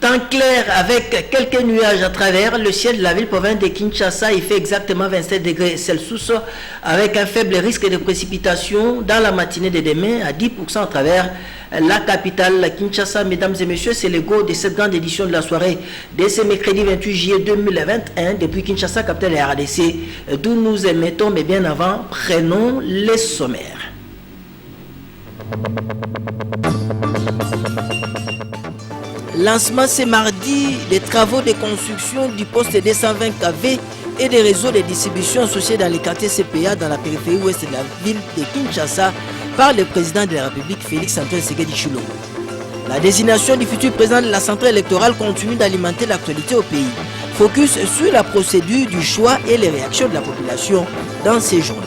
Temps clair avec quelques nuages à travers le ciel de la ville province de Kinshasa. Il fait exactement 27 degrés Celsius avec un faible risque de précipitation dans la matinée de demain à 10% à travers la capitale Kinshasa. Mesdames et messieurs, c'est le go de cette grande édition de la soirée de ce mercredi 28 juillet 2021 depuis Kinshasa, capitale de la RDC, d'où nous émettons, mais bien avant, prenons les sommaires. Lancement ce mardi des travaux de construction du poste 220 kV et des réseaux de distribution associés dans les quartiers CPA dans la périphérie ouest de la ville de Kinshasa par le président de la République Félix-Antoine Tshisekedi Tshilombo. La désignation du futur président de la centrale électorale continue d'alimenter l'actualité au pays. Focus sur la procédure du choix et les réactions de la population dans ces journaux.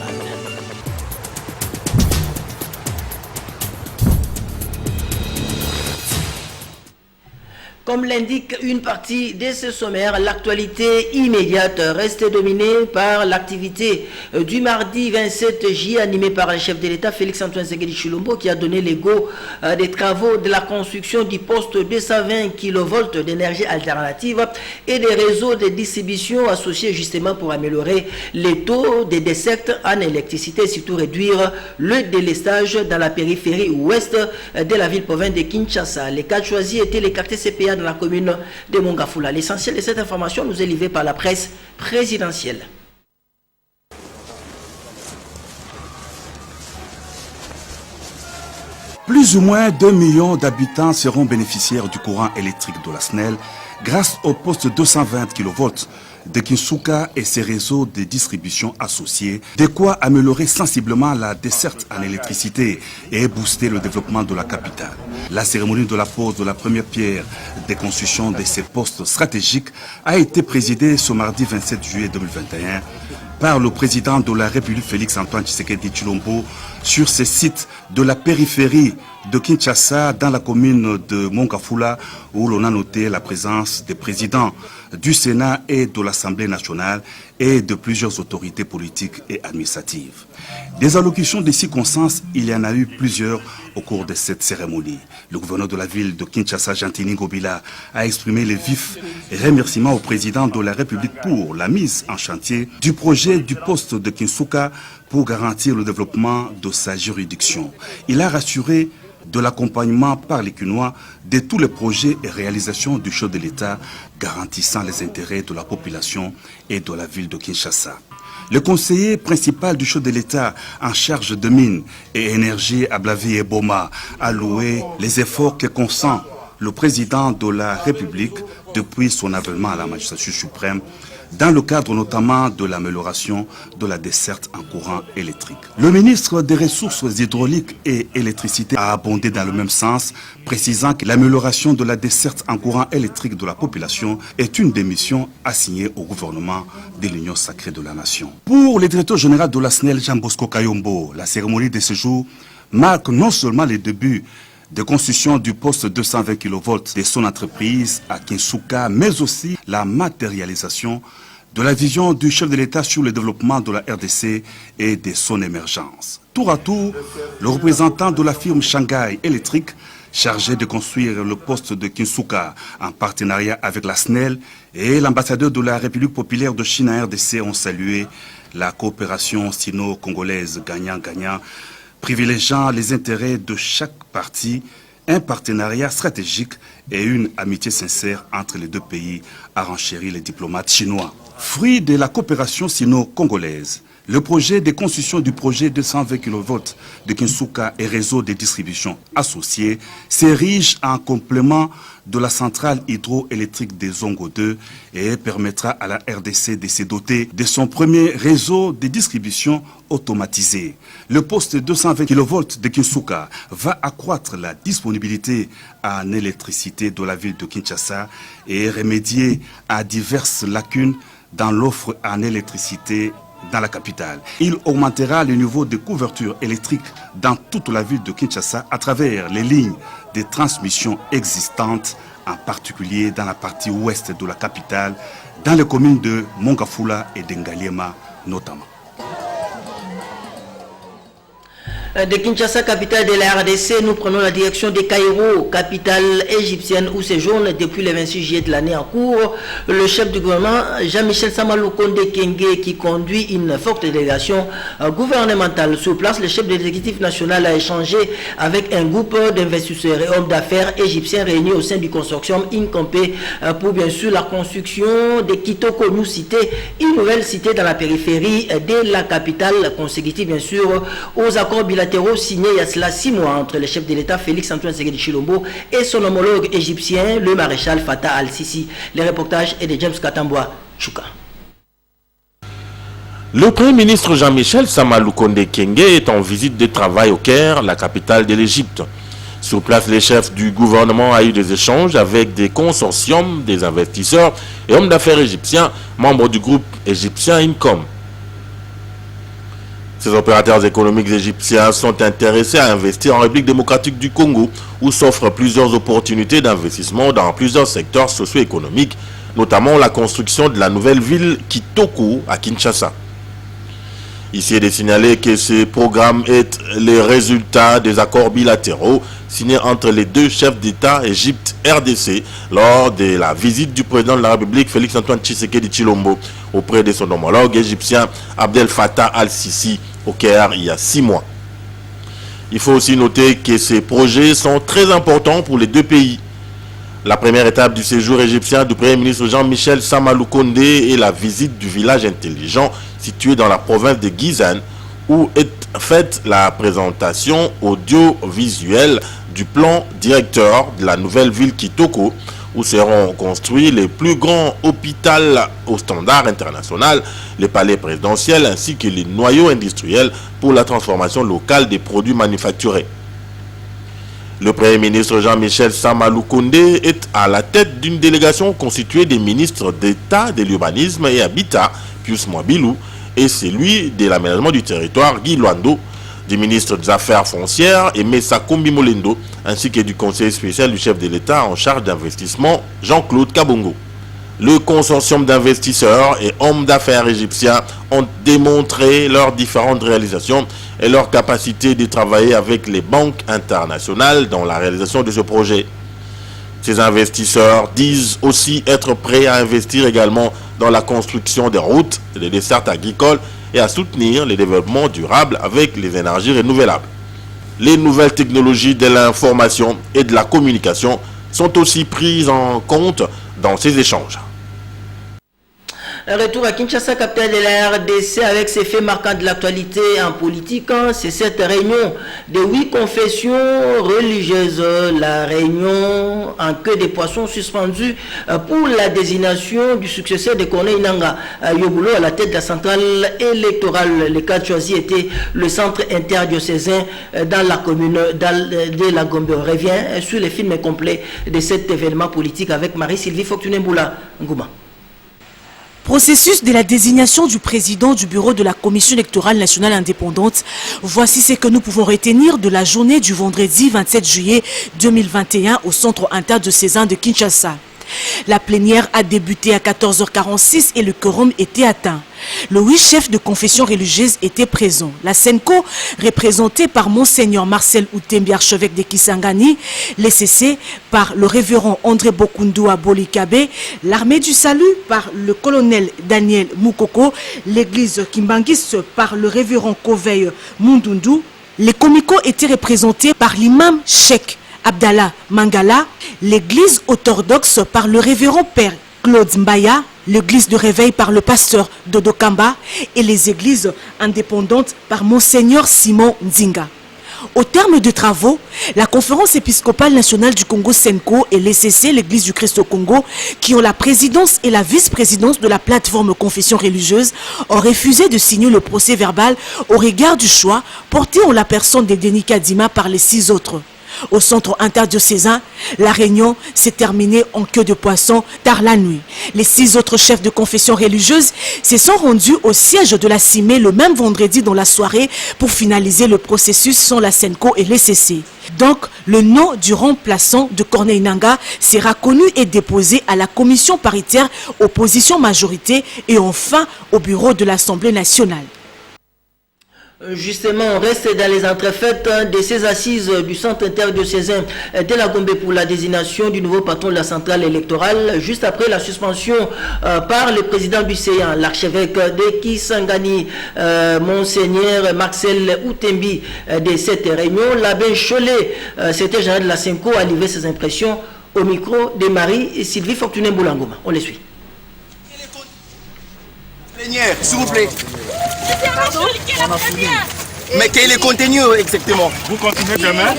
Comme l'indique une partie de ce sommaire, l'actualité immédiate reste dominée par l'activité du mardi 27 juillet animée par le chef de l'État Félix-Antoine Tshisekedi Tshilombo qui a donné le go des travaux de la construction du poste 220 kV d'énergie alternative et des réseaux de distribution associés justement pour améliorer les taux de desserte en électricité et surtout réduire le délestage dans la périphérie ouest de la ville province de Kinshasa. Les cas choisis étaient les quartiers CPA dans la commune de Mongafula. L'essentiel de cette information nous est livré par la presse présidentielle. Plus ou moins 2 millions d'habitants seront bénéficiaires du courant électrique de la SNEL grâce au poste 220 kV de Kinshasa et ses réseaux de distribution associés, de quoi améliorer sensiblement la desserte en électricité et booster le développement de la capitale. La cérémonie de la pose de la première pierre de construction de ces postes stratégiques a été présidée ce mardi 27 juillet 2021 par le président de la République Félix-Antoine Tshisekedi Tshilombo sur ces sites de la périphérie de Kinshasa dans la commune de Mongafula où l'on a noté la présence des présidents du Sénat et de l'Assemblée nationale et de plusieurs autorités politiques et administratives. Des allocutions de circonstances, il y en a eu plusieurs au cours de cette cérémonie. Le gouverneur de la ville de Kinshasa, Jantini Ngobila, a exprimé les vifs remerciements au président de la République pour la mise en chantier du projet du poste de Kinshasa pour garantir le développement de sa juridiction. Il a rassuré de l'accompagnement par les Kinois de tous les projets et réalisations du chef de l'État garantissant les intérêts de la population et de la ville de Kinshasa. Le conseiller principal du chef de l'État en charge de mines et énergie Ablavi Eboma a loué les efforts que consent le président de la République depuis son avènement à la magistrature suprême dans le cadre notamment de l'amélioration de la desserte en courant électrique. Le ministre des Ressources hydrauliques et électricité a abondé dans le même sens, précisant que l'amélioration de la desserte en courant électrique de la population est une des missions assignées au gouvernement de l'Union sacrée de la nation. Pour le directeur général de la SNEL, Jean Bosco Kayombo, la cérémonie de ce jour marque non seulement les débuts de construction du poste 220 kV de son entreprise à Kinshasa, mais aussi la matérialisation de la vision du chef de l'État sur le développement de la RDC et de son émergence. Tour à tour, le représentant de la firme Shanghai Electric, chargé de construire le poste de Kinshasa en partenariat avec la SNEL, et l'ambassadeur de la République populaire de Chine à RDC ont salué la coopération sino-congolaise gagnant-gagnant, privilégiant les intérêts de chaque partie, un partenariat stratégique et une amitié sincère entre les deux pays, a renchéri les diplomates chinois. Fruit de la coopération sino-congolaise, le projet de construction du projet 220 kV de Kinshasa et réseau de distribution associés s'érige en complément de la centrale hydroélectrique des Zongo 2 et permettra à la RDC de se doter de son premier réseau de distribution automatisé. Le poste 220 kV de Kinshasa va accroître la disponibilité en électricité de la ville de Kinshasa et remédier à diverses lacunes dans l'offre en électricité dans la capitale. Il augmentera le niveau de couverture électrique dans toute la ville de Kinshasa à travers les lignes de transmission existantes, en particulier dans la partie ouest de la capitale, dans les communes de Mongafula et d'Engaliema notamment. De Kinshasa, capitale de la RDC, nous prenons la direction de Cairo, capitale égyptienne, où séjourne depuis le 26 juillet de l'année en cours le chef du gouvernement Jean-Michel Sama Lukonde Kyenge, qui conduit une forte délégation gouvernementale. Sur place, le chef de l'exécutif national a échangé avec un groupe d'investisseurs et hommes d'affaires égyptiens réunis au sein du consortium Incompé pour bien sûr la construction de Kitoko New Cité, une nouvelle cité dans la périphérie de la capitale, consécutive bien sûr aux accords bilatéraux signés il y a cela 6 mois entre le chef de l'État Félix-Antoine Tshisekedi Tshilombo et son homologue égyptien, le maréchal Fattah al-Sisi. Le reportage est de James Katambwa Chouka. Le Premier ministre Jean-Michel Sama Lukonde Kyenge est en visite de travail au Caire, la capitale de l'Égypte. Sur place, les chefs du gouvernement ont eu des échanges avec des consortiums, des investisseurs et hommes d'affaires égyptiens, membres du groupe égyptien Incom. Ces opérateurs économiques égyptiens sont intéressés à investir en République démocratique du Congo, où s'offrent plusieurs opportunités d'investissement dans plusieurs secteurs socio-économiques, notamment la construction de la nouvelle ville Kitoko à Kinshasa. Ici, il est de signaler que ce programme est le résultat des accords bilatéraux signés entre les deux chefs d'État Égypte-RDC lors de la visite du président de la République Félix-Antoine Tshisekedi Tshilombo auprès de son homologue égyptien Abdel Fattah al-Sisi au Caire il y a 6 mois. Il faut aussi noter que ces projets sont très importants pour les deux pays. La première étape du séjour égyptien du Premier ministre Jean-Michel Sama Lukonde est la visite du village intelligent situé dans la province de Gizan, où est faite la présentation audiovisuelle du plan directeur de la nouvelle ville Kitoko, où seront construits les plus grands hôpitaux au standard international, les palais présidentiels ainsi que les noyaux industriels pour la transformation locale des produits manufacturés. Le Premier ministre Jean-Michel Sama Lukonde est à la tête d'une délégation constituée des ministres d'État de l'urbanisme et habitat, Pius Mwabilou, et celui de l'aménagement du territoire, Guy Luando, du ministre des Affaires foncières, Aimé Sakombi Molendo, ainsi que du conseiller spécial du chef de l'État en charge d'investissement, Jean-Claude Kabongo. Le consortium d'investisseurs et hommes d'affaires égyptiens ont démontré leurs différentes réalisations et leur capacité de travailler avec les banques internationales dans la réalisation de ce projet. Ces investisseurs disent aussi être prêts à investir également dans la construction des routes et des dessertes agricoles et à soutenir le développement durable avec les énergies renouvelables. Les nouvelles technologies de l'information et de la communication sont aussi prises en compte dans ces échanges. Retour à Kinshasa, capitale de la RDC, avec ces faits marquants de l'actualité en politique. C'est cette réunion de 8 confessions religieuses, la réunion en queue des poissons suspendue pour la désignation du successeur de Corneille Nangaa Yoboulo à la tête de la centrale électorale. Le cas choisi était le centre interdiocésain dans la commune de la Gombe. On revient sur les films complets de cet événement politique avec Marie-Sylvie Fortuné-Mboula Ngouma. Processus de la désignation du président du bureau de la Commission électorale nationale indépendante. Voici ce que nous pouvons retenir de la journée du vendredi 27 juillet 2021 au centre interdiocésain de Kinshasa. La plénière a débuté à 14h46 et le quorum était atteint. Les 8 chefs de confession religieuse étaient présents. La SENCO, représentée par Monseigneur Marcel Outembi, archevêque de Kisangani, l'ECC par le révérend André Bokundu Bolikabe, l'armée du salut par le colonel Daniel Moukoko, l'église Kimbangis par le révérend Koveil Mundundu. Les comicos étaient représentés par l'imam Cheikh Abdallah Mangala, l'église orthodoxe par le révérend père Claude Mbaya, l'église de réveil par le pasteur Dodo Kamba et les églises indépendantes par Monseigneur Simon Nzinga. Au terme de travaux, la conférence épiscopale nationale du Congo SENCO et l'ECC, l'église du Christ au Congo, qui ont la présidence et la vice-présidence de la plateforme confession religieuse, ont refusé de signer le procès verbal au regard du choix porté en la personne de Denis Kadima par les 6 autres. Au centre interdiocésain, la réunion s'est terminée en queue de poisson tard la nuit. Les 6 autres chefs de confession religieuse se sont rendus au siège de la CIME le même vendredi dans la soirée pour finaliser le processus sans la SENCO et l'ECC. Donc, le nom du remplaçant de Corneille Nangaa sera connu et déposé à la commission paritaire opposition-majorité et enfin au bureau de l'Assemblée nationale. Justement, on reste dans les entrefaites de ces assises du centre interdiocésain de la Gombe pour la désignation du nouveau patron de la centrale électorale, juste après la suspension par le président du CEA, l'archevêque de Kisangani, Monseigneur Marcel Outembi, de cette réunion. L'abbé Cholet, secrétaire général de la Senko, a livré ses impressions au micro de Marie et Sylvie Fortuné Boulangoma. On les suit. S'il vous plaît. Mais quel est le contenu exactement? Vous continuez demain.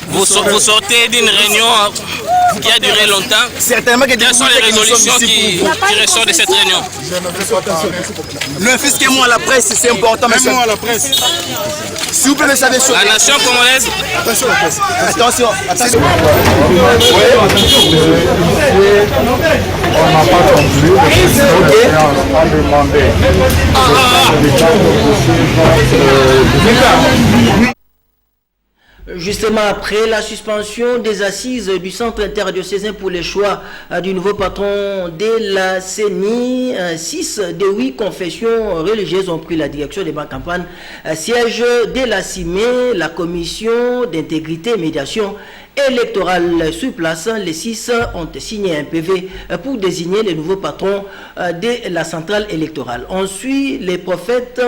Vous sortez d'une réunion qui a duré longtemps. Certainement que quelles sont les résolutions qui ressortent de cette réunion? N'infusquez-moi à la presse, c'est important. Même moi à la presse. S'il vous plaît, me savez sauver. La nation congolaise. Attention la presse. Attention, attention. On n'a pas conclu. On a demandé. Justement, après la suspension des assises du centre interdiocésain pour les choix du nouveau patron de la CENI, 6 des 8 confessions religieuses ont pris la direction des banques campagnes. Siège de la CIME, la commission d'intégrité et médiation électorale sur place. Les 6 ont signé un PV pour désigner les nouveaux patrons de la centrale électorale. On suit les prophètes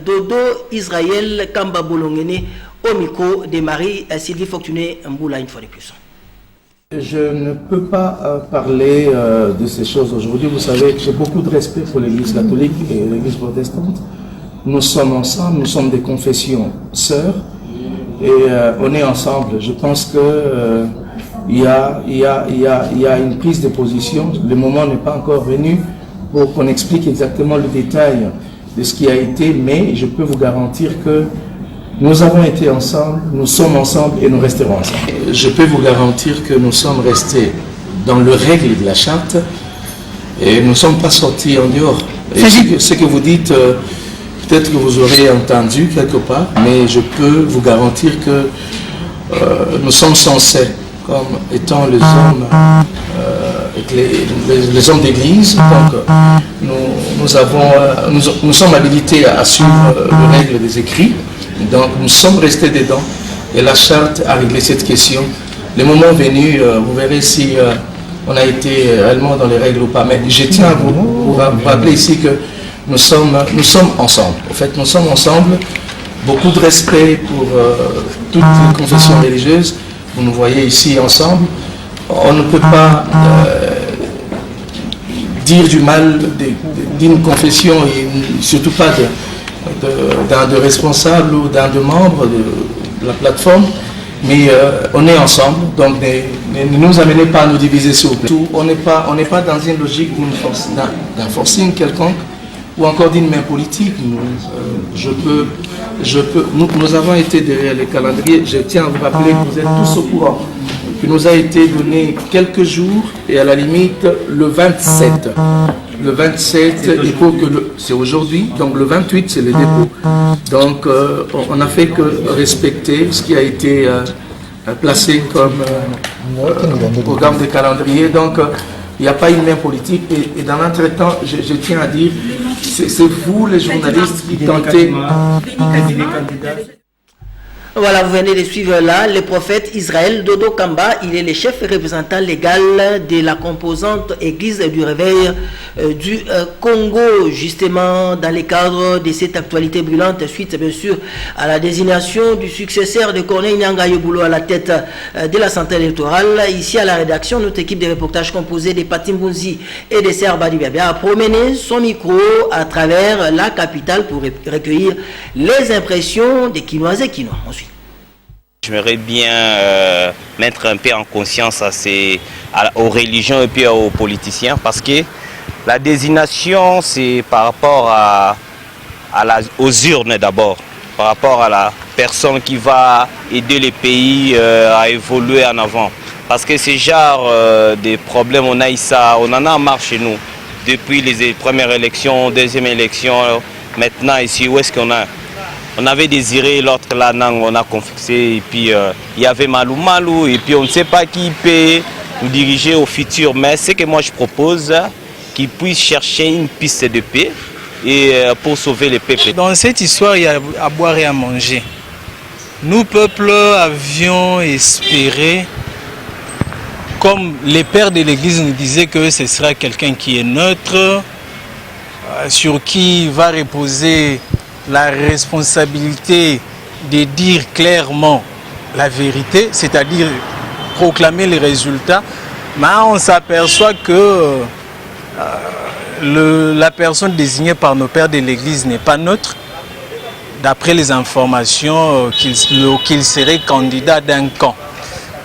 Dodo Israël Kamba Bolongene au micro de Marie Sylvie Fortuné Mboula une fois de plus. Je ne peux pas parler de ces choses aujourd'hui. Vous savez que j'ai beaucoup de respect pour l'Église catholique et l'Église protestante. Nous sommes ensemble, nous sommes des confessions sœurs et on est ensemble. Je pense que il y a une prise de position. Le moment n'est pas encore venu pour qu'on explique exactement le détail de ce qui a été, mais je peux vous garantir que nous avons été ensemble, nous sommes ensemble et nous resterons ensemble. Je peux vous garantir que nous sommes restés dans le règle de la charte et nous ne sommes pas sortis en dehors. Et ce que vous dites, peut-être que vous aurez entendu quelque part, mais je peux vous garantir que nous sommes censés, comme étant les hommes, les hommes d'église, donc nous sommes habilités à suivre les règles des écrits. Donc nous sommes restés dedans et la charte a réglé cette question. Le moment venu, vous verrez si on a été réellement dans les règles ou pas. Mais je tiens à vous rappeler ici que nous sommes ensemble. En fait, nous sommes ensemble. Beaucoup de respect pour toutes les confessions religieuses. Vous nous voyez ici ensemble. On ne peut pas dire du mal d'une confession et surtout pas d'un de responsable ou d'un de membre de la plateforme, mais on est ensemble, donc ne nous amenez pas à nous diviser s'il vous plaît. On n'est pas dans une logique d'un forcing quelconque ou encore d'une main politique. Nous avons été derrière les calendriers. Je tiens à vous rappeler que vous êtes tous au courant, qu'il nous a été donné quelques jours et à la limite le 27. Le 27, c'est aujourd'hui, donc le 28 c'est le dépôt. Donc on n'a fait que respecter ce qui a été placé comme programme de calendrier. Donc il n'y a pas une main politique et dans l'entretemps, je tiens à dire, c'est vous les journalistes qui tentez. Voilà, vous venez de suivre là le prophète Israël Dodo Kamba. Il est le chef représentant légal de la composante Église du Réveil du Congo, justement dans le cadre de cette actualité brûlante, suite bien sûr à la désignation du successeur de Corneille Nangaa Yeboulou à la tête de la centrale électorale. Ici à la rédaction, notre équipe de reportage composée de Patim Bunzi et de Serre Badibabia a promené son micro à travers la capitale pour recueillir les impressions des Kinoises et Kinois. Ensuite, j'aimerais bien mettre un peu en conscience aux religions et puis aux politiciens, parce que la désignation, c'est par rapport aux urnes d'abord, par rapport à la personne qui va aider les pays à évoluer en avant. Parce que ce genre de problèmes, on en a marre chez nous. Depuis les premières élections, deuxième élection, maintenant ici, où est-ce qu'on a? On avait désiré l'autre là, on a confixé, et puis il y avait Malou, et puis on ne sait pas qui peut nous diriger au futur. Mais ce que moi je propose, qu'ils puissent chercher une piste de paix, et pour sauver les peuples. Dans cette histoire, il y a à boire et à manger. Nous, peuple, avions espéré, comme les pères de l'Église nous disaient que ce sera quelqu'un qui est neutre, sur qui va reposer la responsabilité de dire clairement la vérité, c'est-à-dire proclamer les résultats. Mais on s'aperçoit que la personne désignée par nos pères de l'Église n'est pas neutre. D'après les informations, qu'il serait candidat d'un camp.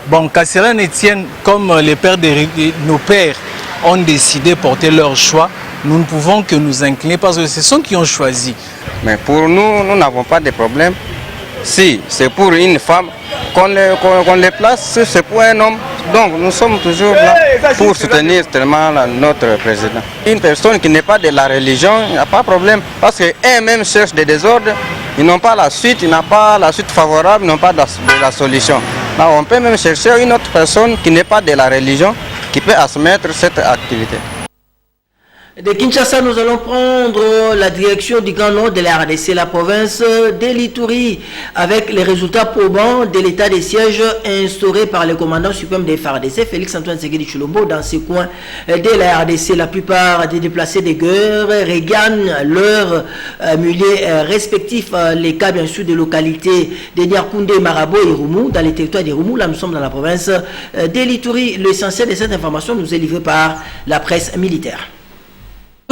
Bon, qu'à cela ne tienne, comme nos pères ont décidé de porter leur choix, nous ne pouvons que nous incliner parce que ce sont qui ont choisi. Mais pour nous, nous n'avons pas de problème. Si c'est pour une femme qu'on les place, c'est pour un homme. Donc nous sommes toujours là pour soutenir tellement notre président. Une personne qui n'est pas de la religion, il n'y a pas de problème. Parce qu'eux-mêmes cherchent des désordres, ils n'ont pas la suite, ils n'ont pas la suite favorable, ils n'ont pas de la solution. Là, on peut même chercher une autre personne qui n'est pas de la religion, qui peut admettre cette activité. De Kinshasa, nous allons prendre la direction du Grand Nord de la RDC, la province de l'Ituri, avec les résultats probants de l'état de siège instauré par le commandant suprême des FARDC, Félix-Antoine Tshisekedi Tshilombo, dans ces coins de la RDC. La plupart des déplacés de guerre regagnent leurs milieux respectifs. Les cas, bien sûr, des localités de Niakoundé, Marabo et Roumu, dans les territoires de Roumu. Là, nous sommes dans la province de l'Ituri. L'essentiel de cette information nous est livré par la presse militaire.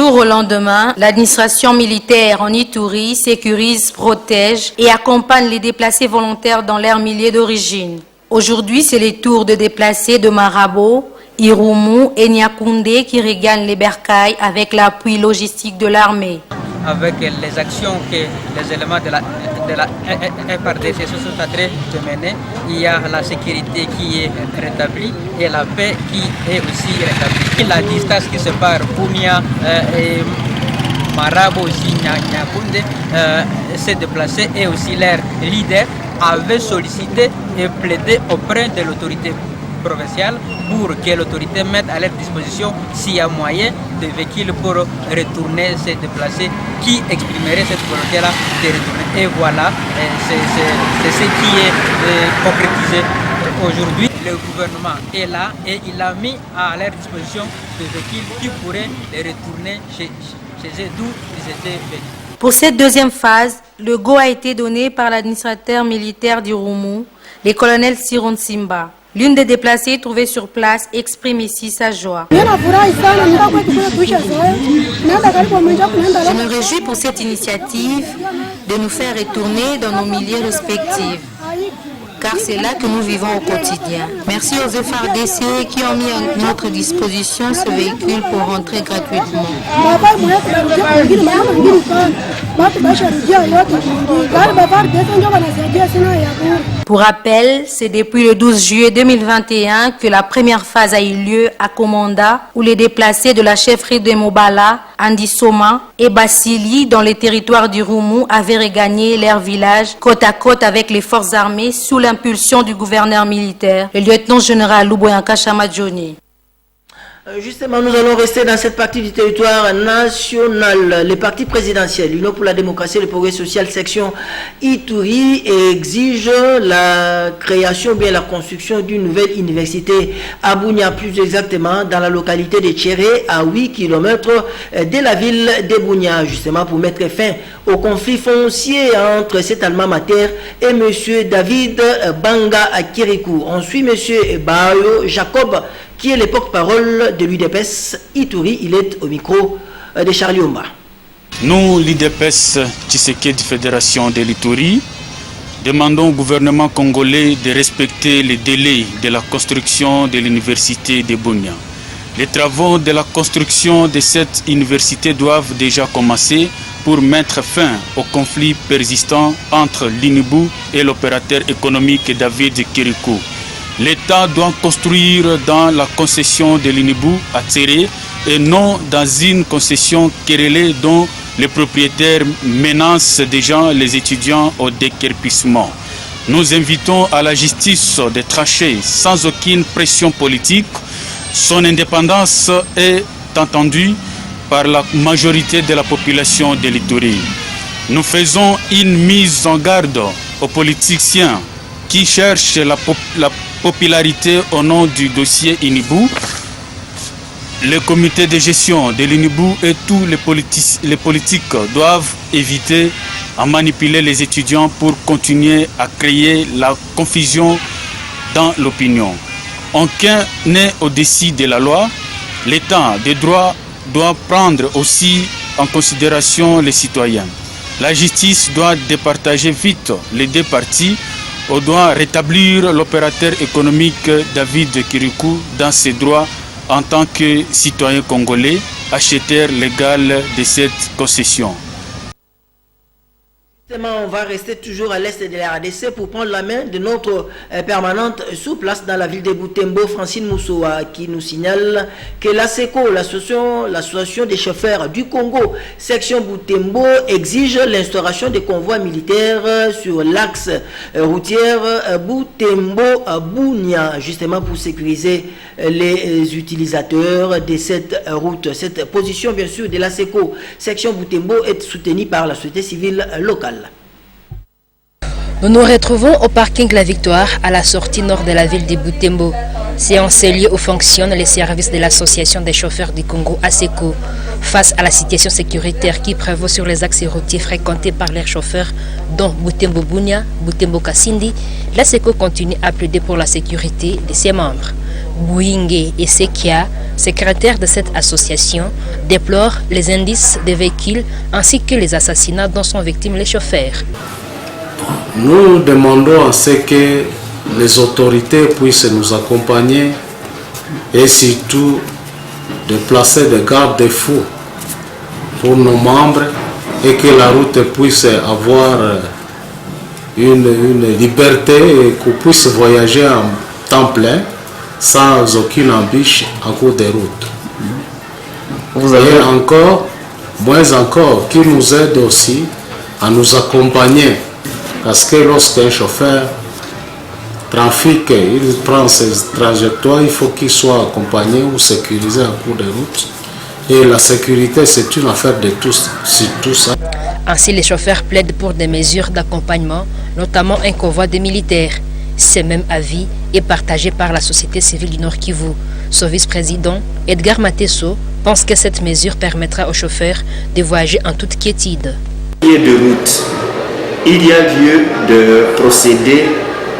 Au lendemain, l'administration militaire en Ituri sécurise, protège et accompagne les déplacés volontaires dans leur milieu d'origine. Aujourd'hui, c'est les tours de déplacés de Marabo, Irumu et Niakoundé qui regagnent les bercailles avec l'appui logistique de l'armée. Avec les actions que les éléments de la FARDC se sont en train de mener, il y a la sécurité qui est rétablie et la paix qui est aussi rétablie. La distance qui sépare Bunia et Marabo, aussi Niakoundé, s'est déplacée et aussi leur leader avait sollicité et plaidé auprès de l'autorité provinciale pour que l'autorité mette à leur disposition s'il y a moyen de véhicules pour retourner, se déplacer, qui exprimerait cette volonté-là de retourner. Et voilà, c'est ce qui est concrétisé aujourd'hui. Le gouvernement est là et il a mis à leur disposition des véhicules qui pourraient les retourner chez eux d'où ils étaient venus. Pour cette deuxième phase, le go a été donné par l'administrateur militaire du Roumu, le colonel Siron Simba. L'une des déplacées trouvée sur place exprime ici sa joie. Je me réjouis pour cette initiative de nous faire retourner dans nos milieux respectifs, car c'est là que nous vivons au quotidien. Merci aux FARDC qui ont mis à notre disposition ce véhicule pour rentrer gratuitement. Pour rappel, c'est depuis le 12 juillet 2021 que la première phase a eu lieu à Komanda, où les déplacés de la chefferie de Mobala, Andisoma et Basili, dans les territoires du Roumu, avaient regagné leur village côte à côte avec les forces armées sous l'impulsion du gouverneur militaire, le lieutenant-général Luboyanka Chamadjoni. Justement, nous allons rester dans cette partie du territoire national. Les partis présidentiels, l'Union pour la démocratie et le progrès social, section Ituri, exige la création, bien la construction d'une nouvelle université à Bunia, plus exactement dans la localité de Tchéré, à 8 km de la ville de Bunia, justement pour mettre fin au conflit foncier entre cet alma mater et M. David Banga Kirikou. On suit M. Bayo Jacob, qui est le porte-parole de l'UDPS Ituri. Il est au micro de Charlie Omba. Nous, l'UDPS Tshisekedi Fédération de l'Ituri, demandons au gouvernement congolais de respecter les délais de la construction de l'université de Bunia. Les travaux de la construction de cette université doivent déjà commencer pour mettre fin au conflit persistant entre l'INIBU et l'opérateur économique David Kirikou. L'État doit construire dans la concession de l'INIBU à Tséré et non dans une concession querellée dont les propriétaires menacent déjà les étudiants au déguerpissement. Nous invitons à la justice de trancher sans aucune pression politique. Son indépendance est entendue par la majorité de la population de l'Ituri. Nous faisons une mise en garde aux politiciens qui cherchent la popularité au nom du dossier Inibou. Le comité de gestion de l'Inibou et tous les politiques doivent éviter à manipuler les étudiants pour continuer à créer la confusion dans l'opinion. Aucun n'est au-dessus de la loi. L'État de droit doit prendre aussi en considération les citoyens. La justice doit départager vite les deux parties. On doit rétablir l'opérateur économique David Kirikou dans ses droits en tant que citoyen congolais, acheteur légal de cette concession. On va rester toujours à l'est de la RDC pour prendre la main de notre permanente sous place dans la ville de Butembo, Francine Moussoua, qui nous signale que l'ASECO, l'association des chauffeurs du Congo, section Butembo, exige l'instauration des convois militaires sur l'axe routier Butembo-Bunia, justement pour sécuriser les utilisateurs de cette route. Cette position, bien sûr, de l'ASECO, section Butembo, est soutenue par la société civile locale. Nous nous retrouvons au parking La Victoire, à la sortie nord de la ville de Butembo. C'est en ce lieu où fonctionnent les services de l'association des chauffeurs du Congo, ASECO. Face à la situation sécuritaire qui prévaut sur les axes routiers fréquentés par les chauffeurs, dont Butembo-Bunia, Butembo-Kasindi, l'ASECO continue à plaider pour la sécurité de ses membres. Bouingue et Sekia, secrétaires de cette association, déplorent les indices des véhicules ainsi que les assassinats dont sont victimes les chauffeurs. Nous demandons à ce que les autorités puissent nous accompagner et surtout de placer des garde-fous pour nos membres et que la route puisse avoir une liberté et qu'on puisse voyager en temps plein sans aucune embûche à cause des routes. Et encore, moins encore, qu'ils nous aident aussi à nous accompagner. Parce que lorsqu'un chauffeur trafique, il prend ses trajectoires, il faut qu'il soit accompagné ou sécurisé à cours de route. Et la sécurité, c'est une affaire de tous, c'est tout ça. Ainsi, les chauffeurs plaident pour des mesures d'accompagnement, notamment un convoi de militaires. Ce même avis est partagé par la société civile du Nord Kivu. Son vice-président, Edgar Matesso, pense que cette mesure permettra aux chauffeurs de voyager en toute quiétude. De route. Il y a lieu de procéder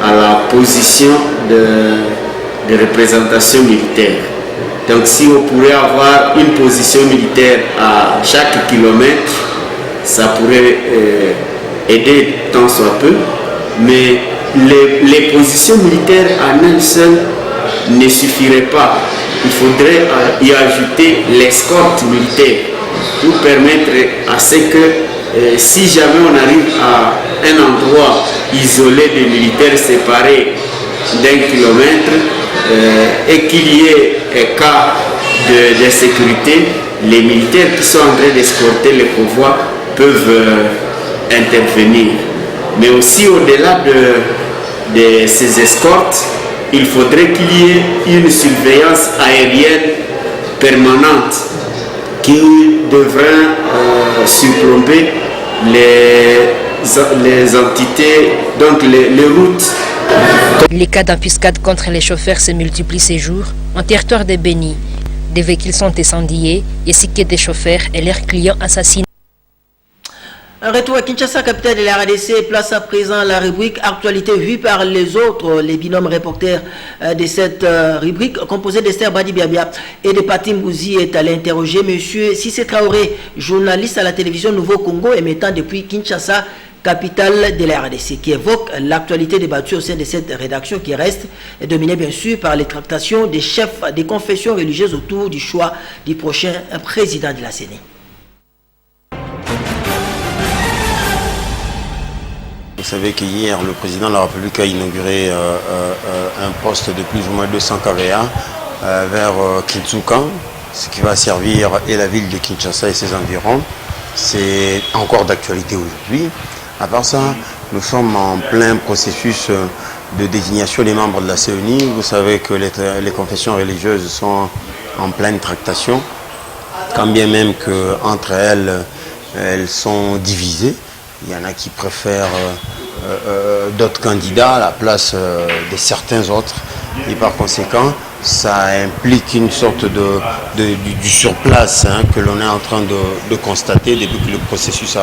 à la position de représentation militaire. Donc si on pourrait avoir une position militaire à chaque kilomètre, ça pourrait aider tant soit peu, mais les positions militaires en elles seules ne suffiraient pas. Il faudrait y ajouter l'escorte militaire pour permettre à ce que si jamais on arrive à un endroit isolé des militaires séparés d'1 kilomètre et qu'il y ait un cas de sécurité, les militaires qui sont en train d'escorter les convois peuvent intervenir. Mais aussi au-delà de ces escortes, il faudrait qu'il y ait une surveillance aérienne permanente qui devrait surplomber les entités, donc les routes. Les cas d'embuscade contre les chauffeurs se multiplient ces jours en territoire de Béni. Des véhicules sont incendiés ainsi que des chauffeurs et leurs clients assassinés. Un retour à Kinshasa, capitale de la RDC, place à présent la rubrique Actualité vue par les autres, les binômes reporters de cette rubrique, composé d'Esther Badi Biabia et de Patim Bouzi, est allé interroger M. Sissé Traoré, journaliste à la télévision Nouveau Congo, émettant depuis Kinshasa, capitale de la RDC, qui évoque l'actualité débattue au sein de cette rédaction qui reste dominée bien sûr par les tractations des chefs des confessions religieuses autour du choix du prochain président de la CENI. Vous savez qu'hier, le président de la République a inauguré un poste de plus ou moins 200 kVA vers Kinshasa, ce qui va servir et la ville de Kinshasa et ses environs. C'est encore d'actualité aujourd'hui. À part ça, nous sommes en plein processus de désignation des membres de la CENI. Vous savez que les confessions religieuses sont en pleine tractation. quand bien même qu'entre elles, elles sont divisées. Il y en a qui préfèrent d'autres candidats à la place de certains autres. Et par conséquent, ça implique une sorte du surplace que l'on est en train de constater depuis que le processus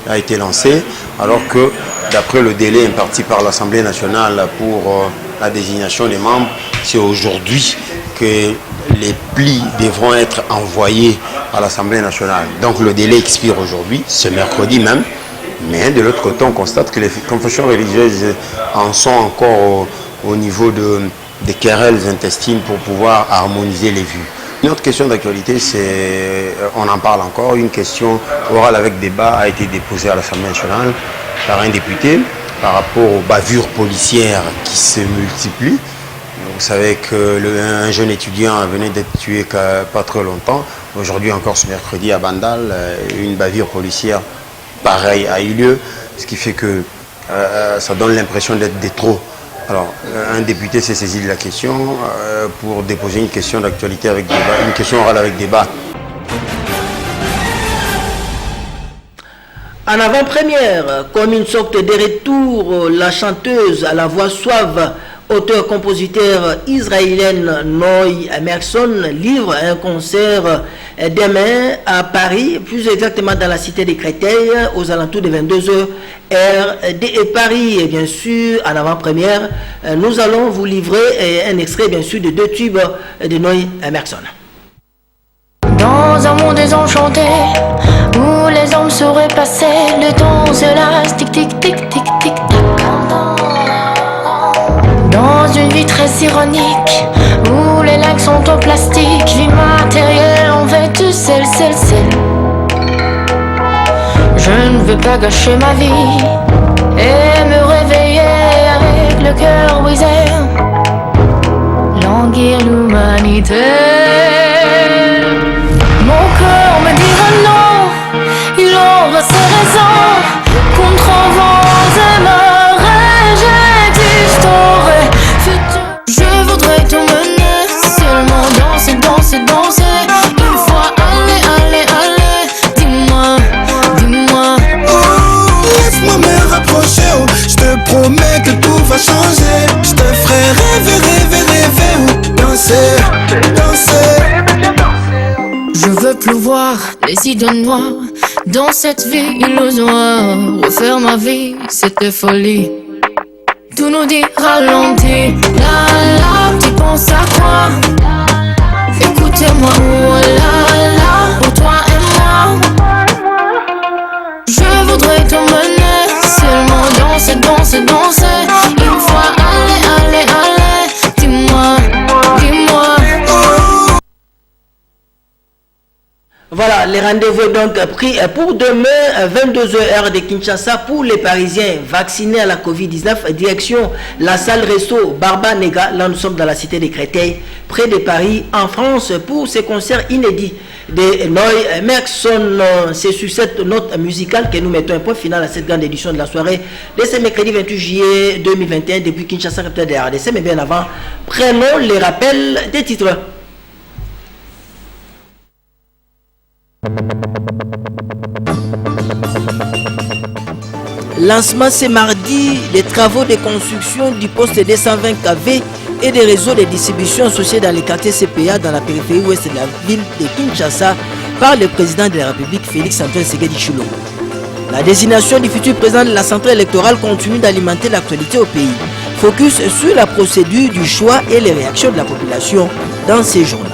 a été lancé, alors que d'après le délai imparti par l'Assemblée nationale pour la désignation des membres, c'est aujourd'hui que les plis devront être envoyés à l'Assemblée nationale. Donc le délai expire aujourd'hui, ce mercredi même, mais de l'autre côté, on constate que les confessions religieuses en sont encore au niveau des querelles intestines pour pouvoir harmoniser les vues. Une autre question d'actualité, on en parle encore, une question orale avec débat a été déposée à l'Assemblée nationale par un député par rapport aux bavures policières qui se multiplient. Vous savez qu'un jeune étudiant venait d'être tué pas très longtemps. Aujourd'hui encore ce mercredi à Bandal, une bavure policière pareille a eu lieu, ce qui fait que ça donne l'impression d'être des trop. Alors, un député s'est saisi de la question pour déposer une question d'actualité avec débat, une question orale avec débat. En avant-première, comme une sorte de retour, la chanteuse à la voix suave, auteur-compositeur israélienne Noy Emerson livre un concert demain à Paris, plus exactement dans la cité des Créteil, aux alentours de 22h heure de Paris. Et bien sûr, en avant-première, nous allons vous livrer un extrait bien sûr de 2 tubes de Noy Emerson. Dans un monde désenchanté où les hommes sauraient passer le temps s'élasse, tic tic tic tic tic tac. Dans une vie très ironique où les lacs sont en plastique, vie matérielle en vêtu, sel. Je ne veux pas gâcher ma vie et me réveiller avec le cœur brisé, languir l'humanité. Mon cœur me dira non, il aura ses raisons. Contre vents et marées, j'existerai. Je voudrais t'emmener, seulement danser. Une fois, allez, dis-moi. Laisse-moi me rapprocher, je te promets que tout va changer. Je te ferai rêver, danser. Je veux plus voir les idées noires dans cette vie illusoire. Refaire ma vie, c'était folie. Tout nous dit ralenti. Là, tu penses à quoi? Écoutez-moi, oh là, pour toi et moi. Je voudrais t'emmener, seulement danser. Une fois, allez, dis-moi. Voilà, les rendez-vous donc pris pour demain, 22h heure de Kinshasa, pour les Parisiens vaccinés à la Covid-19, direction la salle resto Barba Nega. Là, nous sommes dans la cité des Créteil, près de Paris, en France, pour ce concert inédit de Noy Emerson. C'est sur cette note musicale que nous mettons un point final à cette grande édition de la soirée de ce mercredi 28 juillet 2021 depuis Kinshasa, capitale de la RDC. Mais bien avant, prenons les rappels des titres. Lancement ce mardi des travaux de construction du poste 220 kV et des réseaux de distribution associés dans les quartiers CPA dans la périphérie ouest de la ville de Kinshasa par le président de la République Félix-Antoine Tshisekedi Tshilombo. La désignation du futur président de la centrale électorale continue d'alimenter l'actualité au pays. Focus sur la procédure du choix et les réactions de la population dans ces journaux.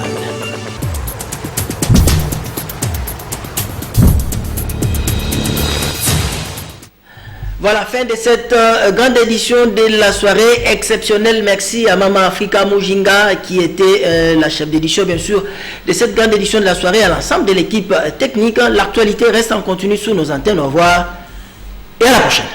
Voilà, fin de cette grande édition de la soirée exceptionnelle. Merci à Maman Africa Mujinga qui était la chef d'édition, bien sûr, de cette grande édition de la soirée, à l'ensemble de l'équipe technique. L'actualité reste en continu sur nos antennes. Au revoir et à la prochaine.